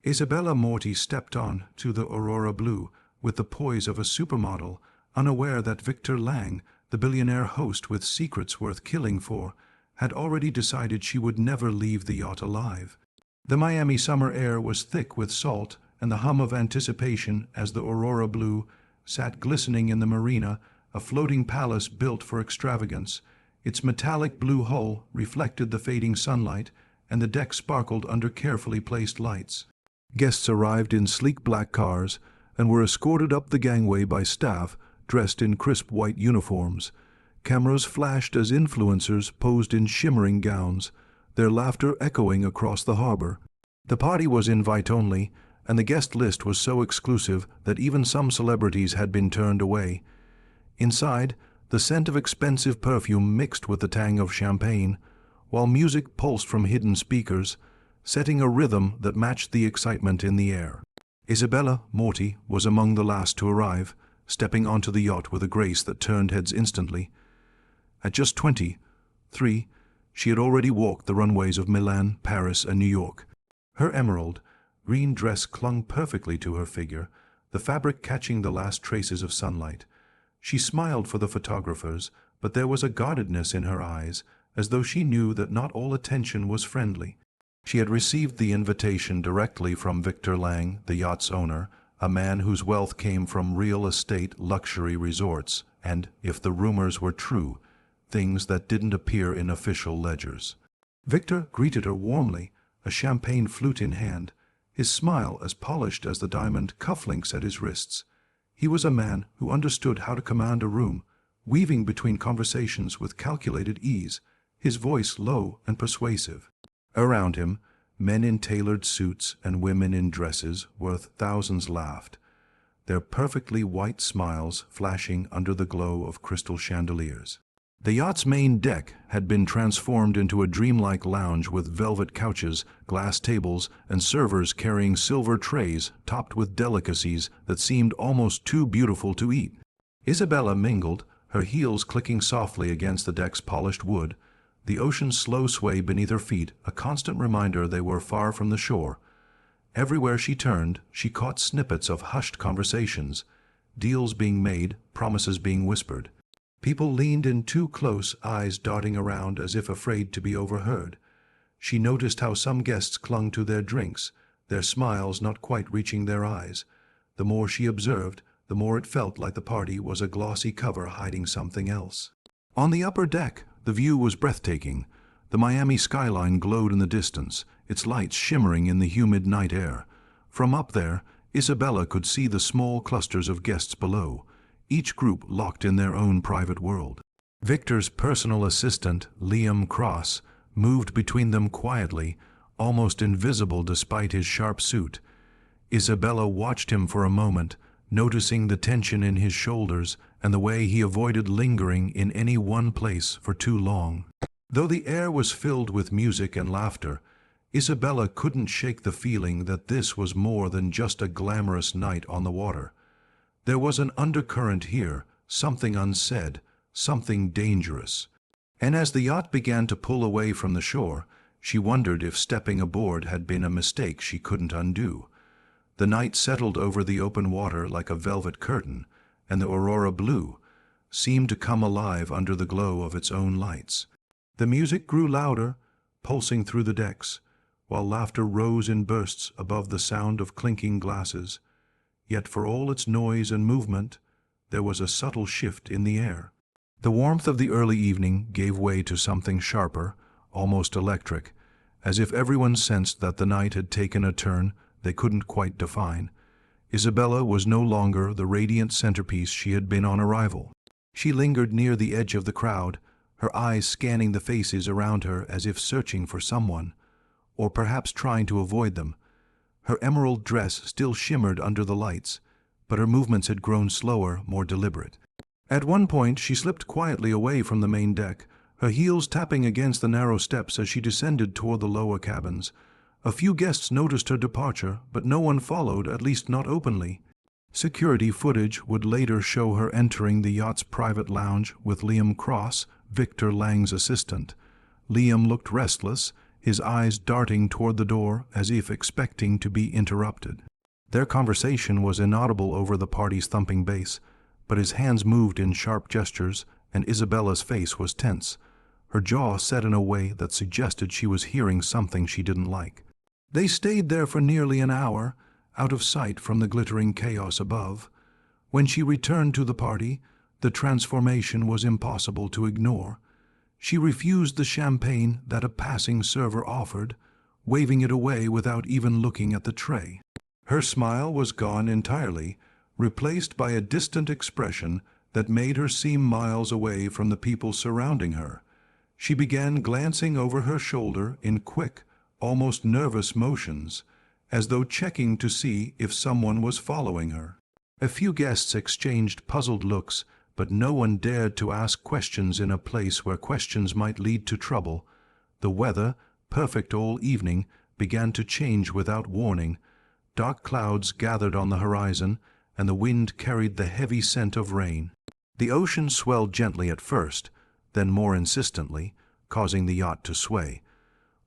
Isabella Moretti stepped on to the Aurora Blue with the poise of a supermodel, unaware that Victor Lang, the billionaire host with secrets worth killing for, had already decided she would never leave the yacht alive. The Miami summer air was thick with salt and the hum of anticipation as the Aurora Blue sat glistening in the marina, a floating palace built for extravagance. Its metallic blue hull reflected the fading sunlight, and the deck sparkled under carefully placed lights. Guests arrived in sleek black cars and were escorted up the gangway by staff dressed in crisp white uniforms. Cameras flashed as influencers posed in shimmering gowns, their laughter echoing across the harbor. The party was invite-only, and the guest list was so exclusive that even some celebrities had been turned away. Inside, the scent of expensive perfume mixed with the tang of champagne, while music pulsed from hidden speakers, setting a rhythm that matched the excitement in the air. Isabella Moretti was among the last to arrive, stepping onto the yacht with a grace that turned heads instantly. At just 23, she had already walked the runways of Milan, Paris, and New York. Her emerald green dress clung perfectly to her figure, the fabric catching the last traces of sunlight. She smiled for the photographers, but there was a guardedness in her eyes, as though she knew that not all attention was friendly. She had received the invitation directly from Victor Lang, the yacht's owner, a man whose wealth came from real estate luxury resorts, and, if the rumors were true, things that didn't appear in official ledgers. Victor greeted her warmly, a champagne flute in hand, his smile as polished as the diamond cufflinks at his wrists. He was a man who understood how to command a room, weaving between conversations with calculated ease, his voice low and persuasive. Around him, men in tailored suits and women in dresses worth thousands laughed, their perfectly white smiles flashing under the glow of crystal chandeliers. The yacht's main deck had been transformed into a dreamlike lounge with velvet couches, glass tables, and servers carrying silver trays topped with delicacies that seemed almost too beautiful to eat. Isabella mingled, her heels clicking softly against the deck's polished wood, the ocean's slow sway beneath her feet a constant reminder they were far from the shore. Everywhere she turned, she caught snippets of hushed conversations, deals being made, promises being whispered. People leaned in too close, eyes darting around as if afraid to be overheard. She noticed how some guests clung to their drinks, their smiles not quite reaching their eyes. The more she observed, the more it felt like the party was a glossy cover hiding something else. On the upper deck, the view was breathtaking. The Miami skyline glowed in the distance, its lights shimmering in the humid night air. From up there, Isabella could see the small clusters of guests below, each group locked in their own private world. Victor's personal assistant, Liam Cross, moved between them quietly, almost invisible despite his sharp suit. Isabella watched him for a moment, noticing the tension in his shoulders and the way he avoided lingering in any one place for too long. Though the air was filled with music and laughter, Isabella couldn't shake the feeling that this was more than just a glamorous night on the water. There was an undercurrent here, something unsaid, something dangerous. And as the yacht began to pull away from the shore, she wondered if stepping aboard had been a mistake she couldn't undo. The night settled over the open water like a velvet curtain, and the Aurora Blue seemed to come alive under the glow of its own lights. The music grew louder, pulsing through the decks, while laughter rose in bursts above the sound of clinking glasses. Yet for all its noise and movement, there was a subtle shift in the air. The warmth of the early evening gave way to something sharper, almost electric, as if everyone sensed that the night had taken a turn they couldn't quite define. Isabella was no longer the radiant centerpiece she had been on arrival. She lingered near the edge of the crowd, her eyes scanning the faces around her as if searching for someone, or perhaps trying to avoid them. Her emerald dress still shimmered under the lights, but her movements had grown slower, more deliberate. At one point, she slipped quietly away from the main deck, her heels tapping against the narrow steps as she descended toward the lower cabins. A few guests noticed her departure, but no one followed, at least not openly. Security footage would later show her entering the yacht's private lounge with Liam Cross, Victor Lang's assistant. Liam looked restless, his eyes darting toward the door as if expecting to be interrupted. Their conversation was inaudible over the party's thumping bass, but his hands moved in sharp gestures, and Isabella's face was tense, her jaw set in a way that suggested she was hearing something she didn't like. They stayed there for nearly an hour, out of sight from the glittering chaos above. When she returned to the party, the transformation was impossible to ignore. She refused the champagne that a passing server offered, waving it away without even looking at the tray. Her smile was gone entirely, replaced by a distant expression that made her seem miles away from the people surrounding her. She began glancing over her shoulder in quick, almost nervous motions, as though checking to see if someone was following her. A few guests exchanged puzzled looks, but no one dared to ask questions in a place where questions might lead to trouble. The weather, perfect all evening, began to change without warning. Dark clouds gathered on the horizon, and the wind carried the heavy scent of rain. The ocean swelled gently at first, then more insistently, causing the yacht to sway.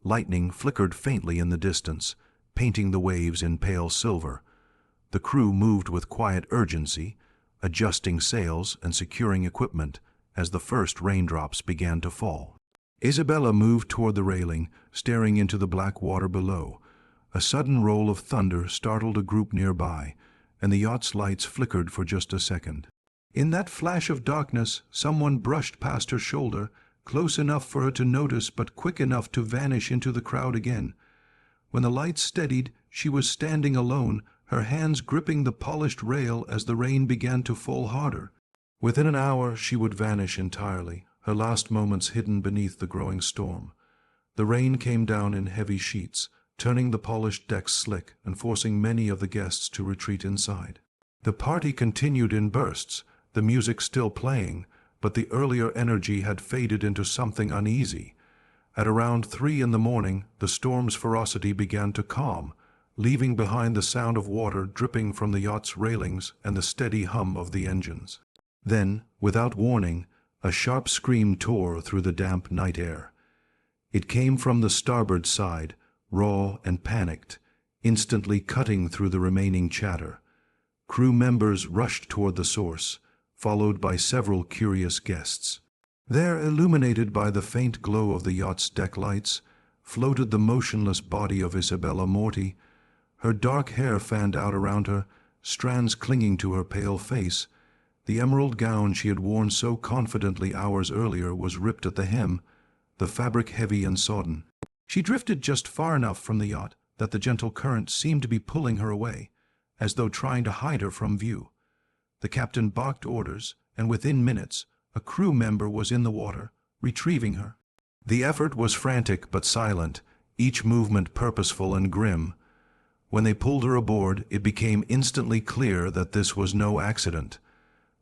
Lightning flickered faintly in the distance, painting the waves in pale silver. The crew moved with quiet urgency, adjusting sails and securing equipment as the first raindrops began to fall. Isabella moved toward the railing, staring into the black water below. A sudden roll of thunder startled a group nearby, and the yacht's lights flickered for just a second. In that flash of darkness, someone brushed past her shoulder, close enough for her to notice but quick enough to vanish into the crowd again. When the lights steadied, she was standing alone, her hands gripping the polished rail as the rain began to fall harder. Within an hour she would vanish entirely, her last moments hidden beneath the growing storm. The rain came down in heavy sheets, turning the polished decks slick and forcing many of the guests to retreat inside. The party continued in bursts, the music still playing, but the earlier energy had faded into something uneasy. At around 3 in the morning, the storm's ferocity began to calm, leaving behind the sound of water dripping from the yacht's railings and the steady hum of the engines. Then, without warning, a sharp scream tore through the damp night air. It came from the starboard side, raw and panicked, instantly cutting through the remaining chatter. Crew members rushed toward the source, followed by several curious guests. There, illuminated by the faint glow of the yacht's deck lights, floated the motionless body of Isabella Moretti. Her dark hair fanned out around her, strands clinging to her pale face. The emerald gown she had worn so confidently hours earlier was ripped at the hem, the fabric heavy and sodden. She drifted just far enough from the yacht that the gentle current seemed to be pulling her away, as though trying to hide her from view. The captain barked orders, and within minutes, a crew member was in the water, retrieving her. The effort was frantic but silent, each movement purposeful and grim. When they pulled her aboard, it became instantly clear that this was no accident.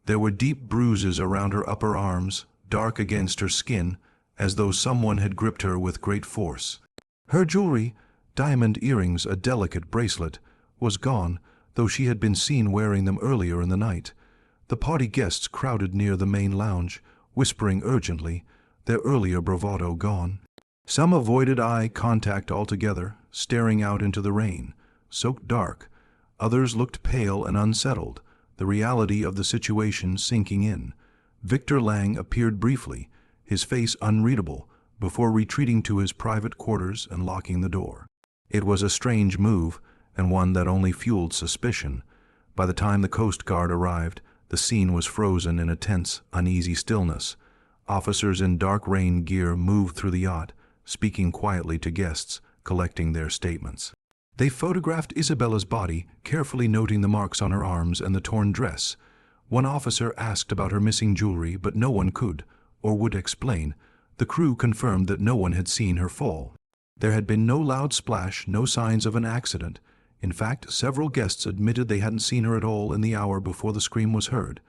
There were deep bruises around her upper arms, dark against her skin, as though someone had gripped her with great force. Her jewelry, diamond earrings, a delicate bracelet, was gone, though she had been seen wearing them earlier in the night. The party guests crowded near the main lounge, whispering urgently, their earlier bravado gone. Some avoided eye contact altogether, staring out into the rain, soaked dark. Others looked pale and unsettled, the reality of the situation sinking in. Victor Lang appeared briefly, his face unreadable, before retreating to his private quarters and locking the door. It was a strange move, and one that only fueled suspicion. By the time the Coast Guard arrived, the scene was frozen in a tense, uneasy stillness. Officers in dark rain gear moved through the yacht, speaking quietly to guests, collecting their statements. They photographed Isabella's body, carefully noting the marks on her arms and the torn dress. One officer asked about her missing jewelry, but no one could, or would explain. The crew confirmed that no one had seen her fall. There had been no loud splash, no signs of an accident. In fact, several guests admitted they hadn't seen her at all in the hour before the scream was heard.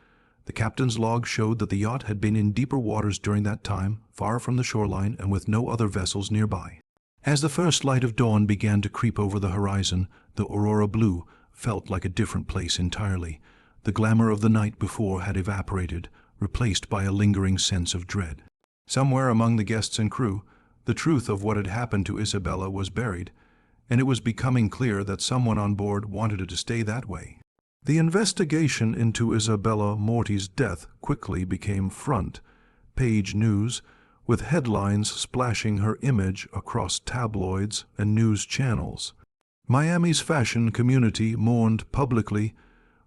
The captain's log showed that the yacht had been in deeper waters during that time, far from the shoreline and with no other vessels nearby. As the first light of dawn began to creep over the horizon, the Aurora Blue felt like a different place entirely. The glamour of the night before had evaporated, replaced by a lingering sense of dread. Somewhere among the guests and crew, The truth of what had happened to Isabella was buried, and it was becoming clear that someone on board wanted it to stay that way. The investigation into Isabella Moretti's death quickly became front-page news, with headlines splashing her image across tabloids and news channels. Miami's fashion community mourned publicly,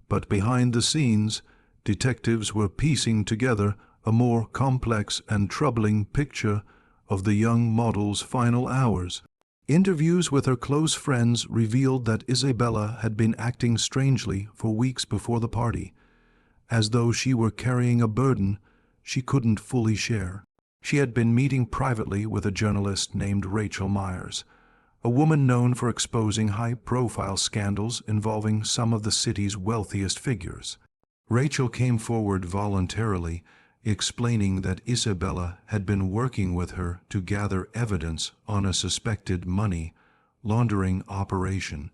but behind the scenes, detectives were piecing together a more complex and troubling picture of the young model's final hours. Interviews with her close friends revealed that Isabella had been acting strangely for weeks before the party, as though she were carrying a burden she couldn't fully share. She had been meeting privately with a journalist named Rachel Myers, a woman known for exposing high-profile scandals involving some of the city's wealthiest figures. Rachel came forward voluntarily, explaining that Isabella had been working with her to gather evidence on a suspected money laundering operation.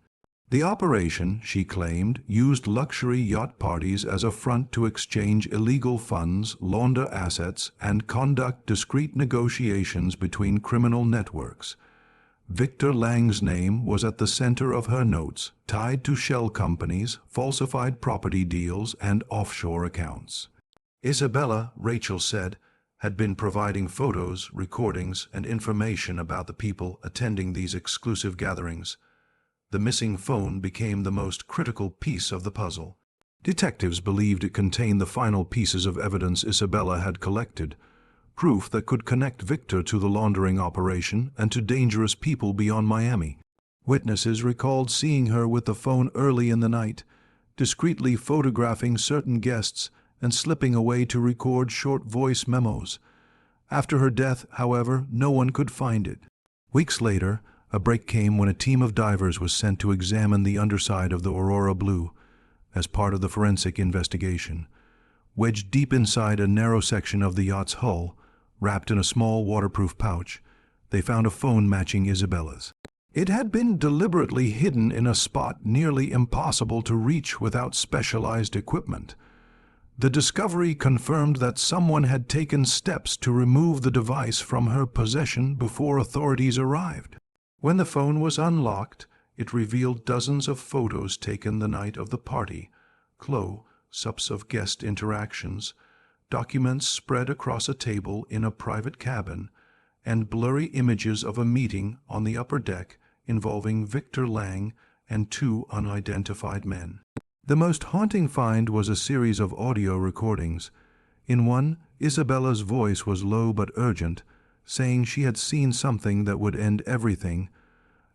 The operation, she claimed, used luxury yacht parties as a front to exchange illegal funds, launder assets, and conduct discreet negotiations between criminal networks. Victor Lang's name was at the center of her notes, tied to shell companies, falsified property deals, and offshore accounts. Isabella, Rachel said, had been providing photos, recordings, and information about the people attending these exclusive gatherings. The missing phone became the most critical piece of the puzzle. Detectives believed it contained the final pieces of evidence Isabella had collected, proof that could connect Victor to the laundering operation and to dangerous people beyond Miami. Witnesses recalled seeing her with the phone early in the night, discreetly photographing certain guests and slipping away to record short voice memos. After her death, however, no one could find it. Weeks later, a break came when a team of divers was sent to examine the underside of the Aurora Blue as part of the forensic investigation. Wedged deep inside a narrow section of the yacht's hull, wrapped in a small waterproof pouch, they found a phone matching Isabella's. It had been deliberately hidden in a spot nearly impossible to reach without specialized equipment. The discovery confirmed that someone had taken steps to remove the device from her possession before authorities arrived. When the phone was unlocked, it revealed dozens of photos taken the night of the party, close-ups of guest interactions, documents spread across a table in a private cabin, and blurry images of a meeting on the upper deck involving Victor Lang and two unidentified men. The most haunting find was a series of audio recordings. In one, Isabella's voice was low but urgent, saying she had seen something that would end everything,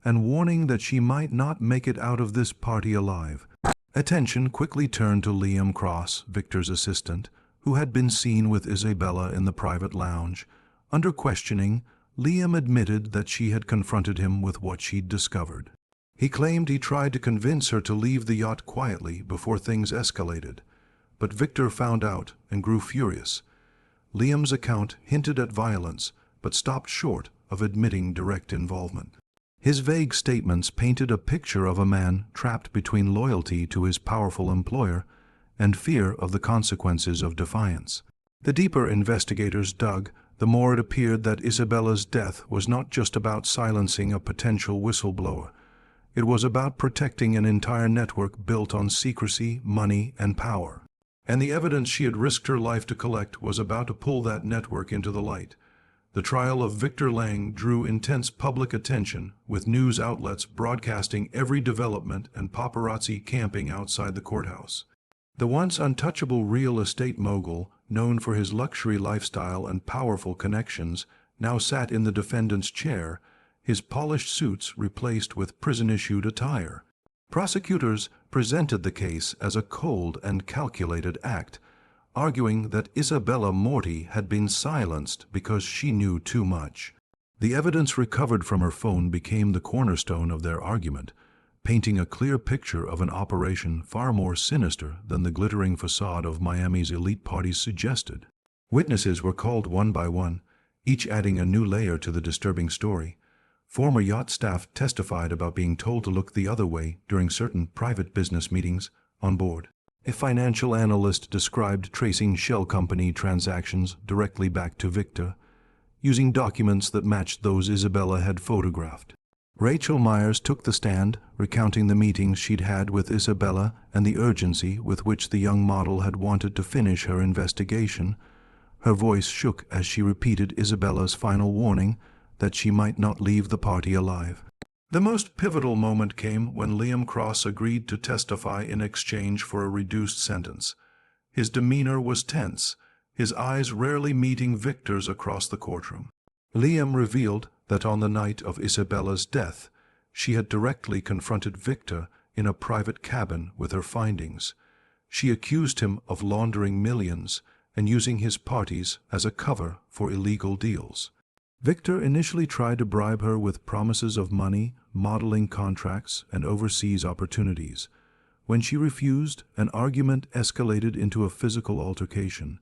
and warning that she might not make it out of this party alive. Attention quickly turned to Liam Cross, Victor's assistant, who had been seen with Isabella in the private lounge. Under questioning, Liam admitted that she had confronted him with what she'd discovered. He claimed he tried to convince her to leave the yacht quietly before things escalated, but Victor found out and grew furious. Liam's account hinted at violence, but stopped short of admitting direct involvement. His vague statements painted a picture of a man trapped between loyalty to his powerful employer and fear of the consequences of defiance. The deeper investigators dug, the more it appeared that Isabella's death was not just about silencing a potential whistleblower. It was about protecting an entire network built on secrecy, money, and power. And the evidence she had risked her life to collect was about to pull that network into the light. The trial of Victor Lang drew intense public attention, with news outlets broadcasting every development and paparazzi camping outside the courthouse. The once untouchable real estate mogul, known for his luxury lifestyle and powerful connections, now sat in the defendant's chair, his polished suits replaced with prison-issued attire. Prosecutors presented the case as a cold and calculated act, arguing that Isabella Moretti had been silenced because she knew too much. The evidence recovered from her phone became the cornerstone of their argument, painting a clear picture of an operation far more sinister than the glittering facade of Miami's elite parties suggested. Witnesses were called one by one, each adding a new layer to the disturbing story. Former yacht staff testified about being told to look the other way during certain private business meetings on board. A financial analyst described tracing shell company transactions directly back to Victor, using documents that matched those Isabella had photographed. Rachel Myers took the stand, recounting the meetings she'd had with Isabella and the urgency with which the young model had wanted to finish her investigation. Her voice shook as she repeated Isabella's final warning that she might not leave the party alive. The most pivotal moment came when Liam Cross agreed to testify in exchange for a reduced sentence. His demeanor was tense, his eyes rarely meeting Victor's across the courtroom. Liam revealed that on the night of Isabella's death, she had directly confronted Victor in a private cabin with her findings. She accused him of laundering millions and using his parties as a cover for illegal deals. Victor initially tried to bribe her with promises of money, modeling contracts, and overseas opportunities. When she refused, an argument escalated into a physical altercation.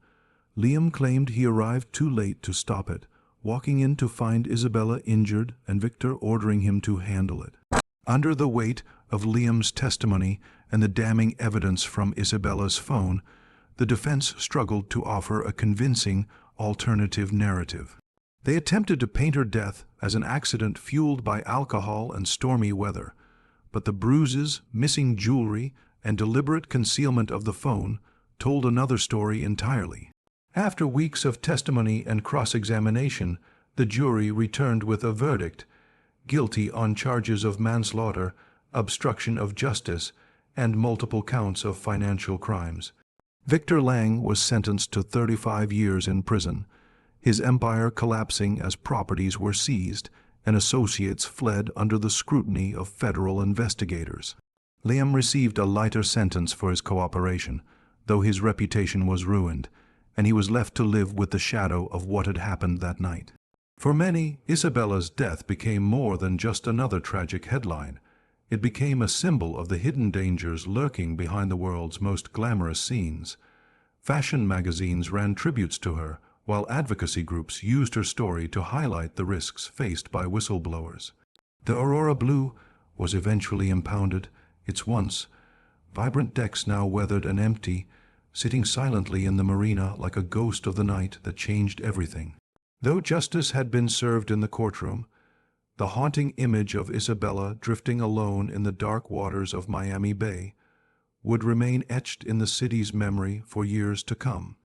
Liam claimed he arrived too late to stop it, walking in to find Isabella injured and Victor ordering him to handle it. Under the weight of Liam's testimony and the damning evidence from Isabella's phone, the defense struggled to offer a convincing alternative narrative. They attempted to paint her death as an accident fueled by alcohol and stormy weather, but the bruises, missing jewelry, and deliberate concealment of the phone told another story entirely. After weeks of testimony and cross-examination, the jury returned with a verdict: guilty on charges of manslaughter, obstruction of justice, and multiple counts of financial crimes. Victor Lang was sentenced to 35 years in prison, his empire collapsing as properties were seized and associates fled under the scrutiny of federal investigators. Liam received a lighter sentence for his cooperation, though his reputation was ruined, and he was left to live with the shadow of what had happened that night. For many, Isabella's death became more than just another tragic headline. It became a symbol of the hidden dangers lurking behind the world's most glamorous scenes. Fashion magazines ran tributes to her, while advocacy groups used her story to highlight the risks faced by whistleblowers. The Aurora Blue was eventually impounded, its once vibrant decks now weathered and empty, sitting silently in the marina like a ghost of the night that changed everything. Though justice had been served in the courtroom, the haunting image of Isabella drifting alone in the dark waters of Miami Bay would remain etched in the city's memory for years to come.